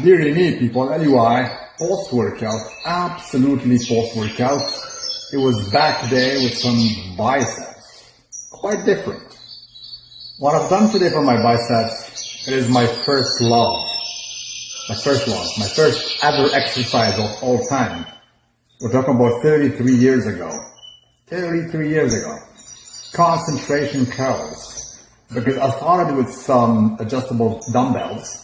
Dearly me, people. Anyway, post-workout, absolutely post-workout. It was back there with some biceps. Quite different. What I've done today for my biceps, it is my first love. My first love. My first ever exercise of all time. We're talking about 33 years ago. 33 years ago. Concentration curls. Because I started with some adjustable dumbbells.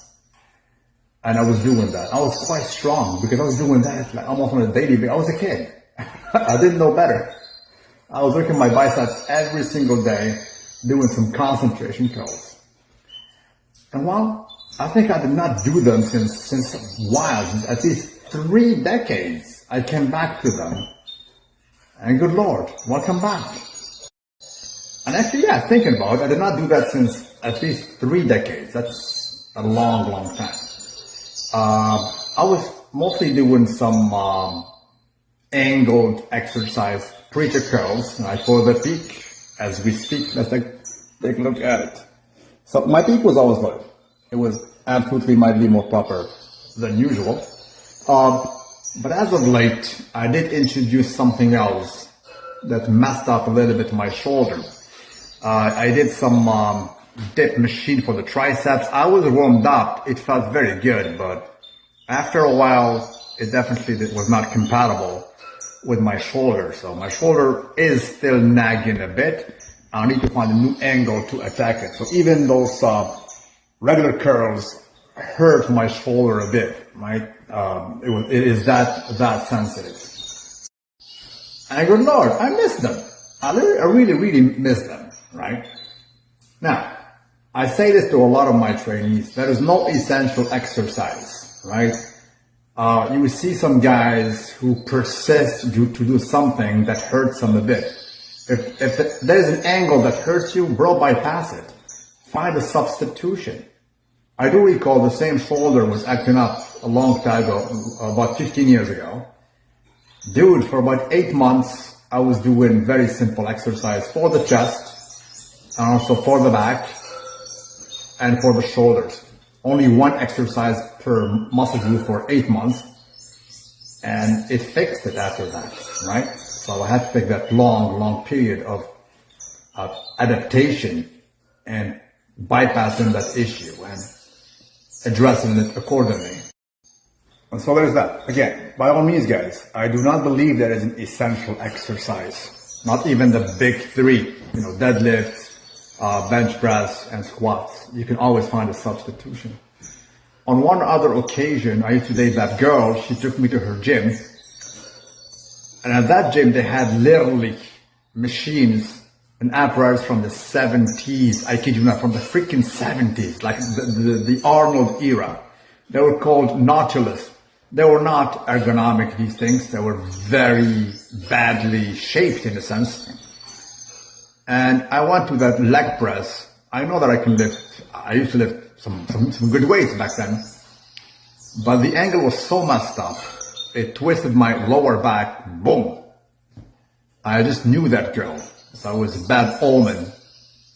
And I was doing that. I was quite strong because I was doing that like almost on a daily basis. I was a kid. I didn't know better. I was working my biceps every single day, doing some concentration curls. And well, I think I did not do them since a while, since at least 3 decades. I came back to them. And good Lord, welcome back. And actually, yeah, thinking about it, I did not do that since at least 3 decades. That's a long, long time. I was mostly doing some angled exercise, preacher curls, right, for the peak as we speak. Let's take a look at it. So my peak was always good. It was absolutely mildly more proper than usual. But as of late, I did introduce something else that messed up a little bit my shoulder. I did some dip machine for the triceps. I was warmed up. It felt very good, but after a while, it definitely was not compatible with my shoulder. So my shoulder is still nagging a bit. I need to find a new angle to attack it. So even those regular curls hurt my shoulder a bit, right? It is that sensitive. And good Lord, I miss them. I really miss them, right? Now, I say this to a lot of my trainees. There is no essential exercise, right? You will see some guys who persist to do something that hurts them a bit. If there's an angle that hurts you, bro, bypass it. Find a substitution. I do recall the same shoulder was acting up a long time ago, about 15 years ago. Dude, for about 8 months, I was doing very simple exercise for the chest, and also for the back, and for the shoulders. Only one exercise per muscle group for 8 months. And it fixed it after that, right? So I had to take that long period of adaptation and bypassing that issue and addressing it accordingly. And so there's that. Again, by all means, guys, I do not believe there is an essential exercise. Not even the big 3, deadlift, bench press, and squats. You can always find a substitution. On one other occasion, I used to date that girl. She took me to her gym. And at that gym, they had literally machines and apparatus from the 70s. I kid you not, from the freaking 70s, like the Arnold era. They were called Nautilus. They were not ergonomic, these things. They were very badly shaped in a sense. And I went to that leg press. I know that I can lift. I used to lift some good weights back then. But the angle was so messed up. It twisted my lower back. Boom. I just knew that girl. So it was a bad omen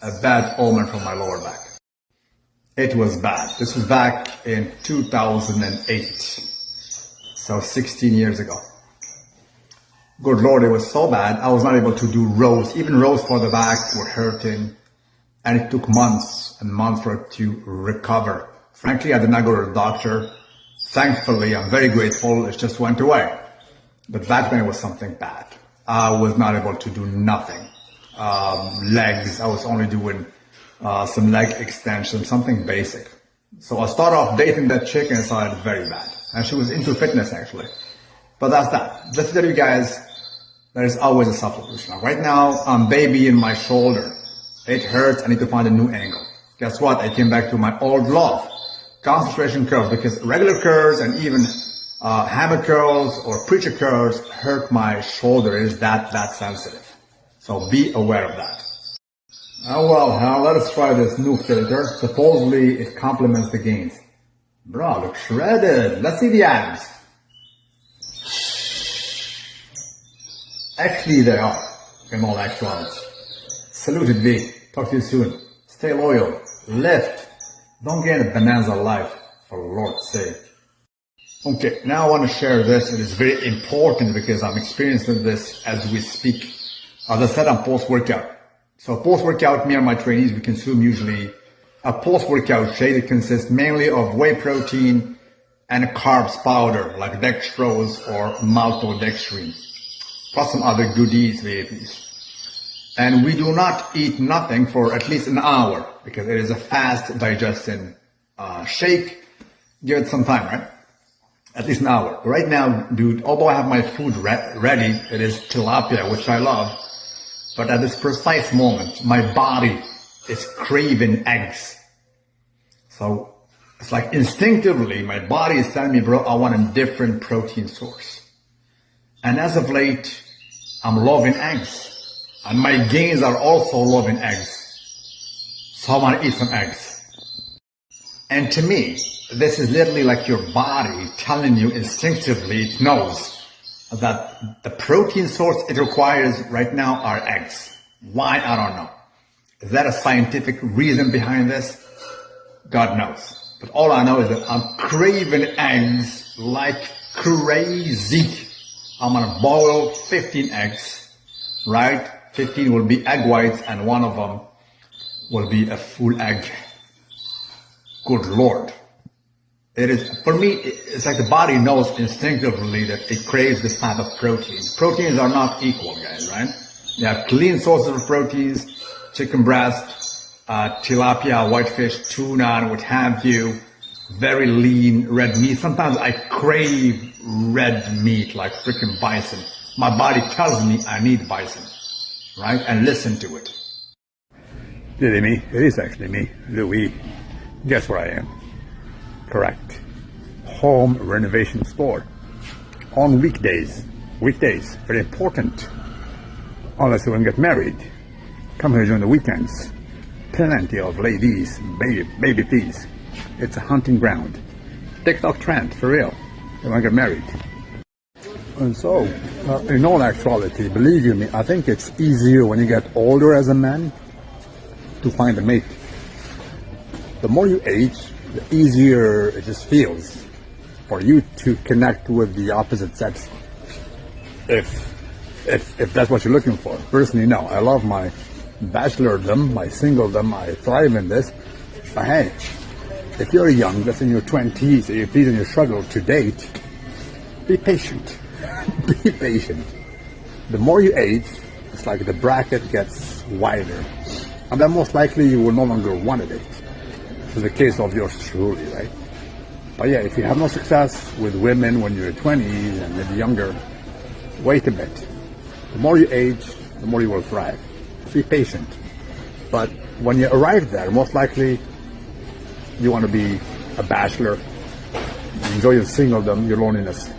from my lower back. It was bad. This was back in 2008. So 16 years ago. Good Lord, it was so bad, I was not able to do rows. Even rows for the back were hurting. And it took months and months for it to recover. Frankly, I did not go to the doctor. Thankfully, I'm very grateful, it just went away. But back then it was something bad. I was not able to do nothing. Legs, I was only doing some leg extension, something basic. So I started off dating that chick and it started very bad. And she was into fitness actually. But that's that. Just to tell you guys, there is always a substitution. Right now, I'm babying my shoulder. It hurts, I need to find a new angle. Guess what? I came back to my old love. Concentration curls, because regular curls and even hammer curls or preacher curls hurt my shoulder. It is that sensitive. So be aware of that. Oh well, now let us try this new filter. Supposedly it complements the gains. Bro, look shredded. Let's see the abs. Actually, they are, in all actuality. Saluted V. Talk to you soon. Stay loyal. Lift. Don't get a bonanza life. for Lord's sake. Okay, now I want to share this. It is very important because I'm experiencing this as we speak. As I said, I'm post-workout. So post-workout, me and my trainees, we consume usually a post-workout shake that consists mainly of whey protein and carbs powder like dextrose or maltodextrin, plus some other goodies, babies. And we do not eat nothing for at least an hour because it is a fast digesting shake. Give it some time, right? At least an hour. Right now, dude, although I have my food ready, it is tilapia, which I love. But at this precise moment, my body is craving eggs. So it's like instinctively, my body is telling me, bro, I want a different protein source. And as of late, I'm loving eggs. And my gains are also loving eggs. So I want to eat some eggs. And to me, this is literally like your body telling you instinctively, it knows that the protein source it requires right now are eggs. Why? I don't know. Is that a scientific reason behind this? God knows. But all I know is that I'm craving eggs like crazy. I'm gonna boil 15 eggs, right? 15 will be egg whites and one of them will be a full egg. Good Lord. It is, for me, it's like the body knows instinctively that it craves this type of protein. Proteins are not equal, guys, right? You have clean sources of proteins, chicken breast, tilapia, whitefish, tuna, and what have you. Very lean red meat. Sometimes I crave red meat like freaking bison. My body tells me I need bison, right? And listen to it. Really me? It is actually me, Louis. Guess where I am? Correct. Home renovation store. On weekdays. Weekdays, very important. Unless you want to get married. Come here during the weekends. Plenty of ladies, baby please. It's a hunting ground. TikTok trend, for real. You want to get married. And so, in all actuality, believe you me, I think it's easier when you get older as a man to find a mate. The more you age, the easier it just feels for you to connect with the opposite sex, if that's what you're looking for. Personally, no. I love my bachelordom, my singledom. I thrive in this. But hey, if you're young, that's in your 20s, or you're pleasing your struggle to date, be patient. Be patient. The more you age, it's like the bracket gets wider, and then most likely you will no longer want to date. This is the case of yours truly, right? But yeah, if you have no success with women when you're 20s and maybe younger, wait a bit. The more you age, the more you will thrive. Be patient. But when you arrive there, most likely you want to be a bachelor, enjoy your singledom, your loneliness.